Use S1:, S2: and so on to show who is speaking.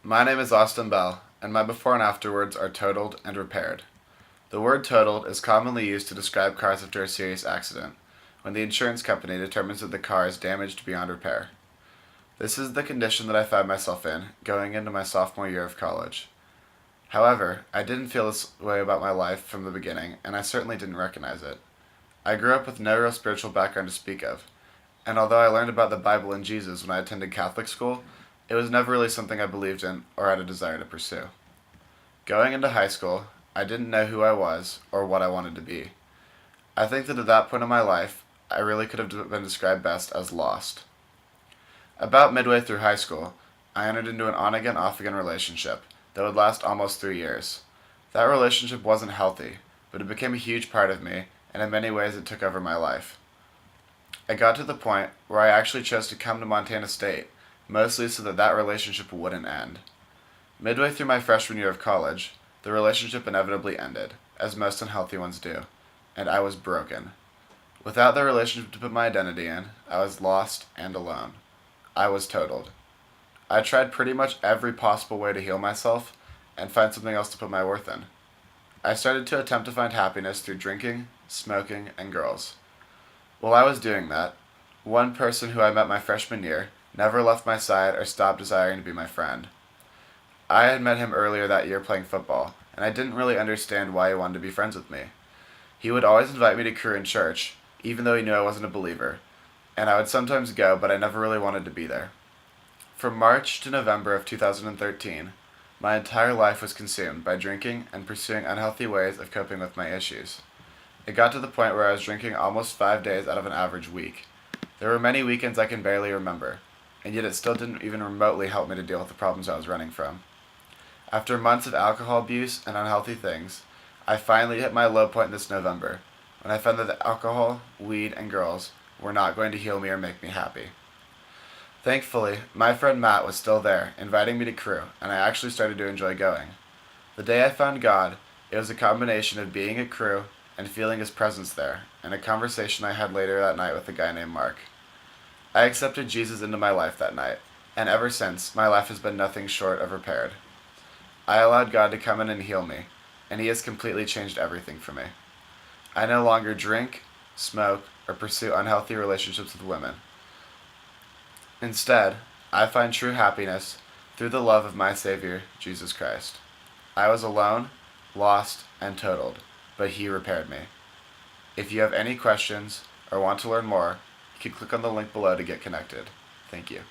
S1: My name is Austin Bell, and my before and afterwards are totaled and repaired. The word totaled is commonly used to describe cars after a serious accident, when the insurance company determines that the car is damaged beyond repair. This is the condition that I found myself in going into my sophomore year of college. However, I didn't feel this way about my life from the beginning, and I certainly didn't recognize it. I grew up with no real spiritual background to speak of, and although I learned about the Bible and Jesus when I attended Catholic school, it was never really something I believed in or had a desire to pursue. Going into high school, I didn't know who I was or what I wanted to be. I think that at that point in my life, I really could have been described best as lost. About midway through high school, I entered into an on-again, off-again relationship that would last almost 3 years. That relationship wasn't healthy, but it became a huge part of me, and in many ways it took over my life. I got to the point where I actually chose to come to Montana State, mostly so that relationship wouldn't end. Midway through my freshman year of college, the relationship inevitably ended, as most unhealthy ones do, and I was broken. Without the relationship to put my identity in, I was lost and alone. I was totaled. I tried pretty much every possible way to heal myself and find something else to put my worth in. I started to attempt to find happiness through drinking, smoking, and girls. While I was doing that, one person who I met my freshman year never left my side or stopped desiring to be my friend. I had met him earlier that year playing football, and I didn't really understand why he wanted to be friends with me. He would always invite me to crew in church, even though he knew I wasn't a believer, and I would sometimes go, but I never really wanted to be there. From March to November of 2013, my entire life was consumed by drinking and pursuing unhealthy ways of coping with my issues. It got to the point where I was drinking almost 5 days out of an average week. There were many weekends I can barely remember, and yet it still didn't even remotely help me to deal with the problems I was running from. After months of alcohol abuse and unhealthy things, I finally hit my low point this November, when I found that the alcohol, weed, and girls were not going to heal me or make me happy. Thankfully, my friend Matt was still there, inviting me to crew, and I actually started to enjoy going. The day I found God, it was a combination of being at crew and feeling his presence there, and a conversation I had later that night with a guy named Mark. I accepted Jesus into my life that night, and ever since, my life has been nothing short of repaired. I allowed God to come in and heal me, and he has completely changed everything for me. I no longer drink, smoke, or pursue unhealthy relationships with women. Instead, I find true happiness through the love of my Savior, Jesus Christ. I was alone, lost, and totaled, but he repaired me. If you have any questions or want to learn more, you can click on the link below to get connected. Thank you.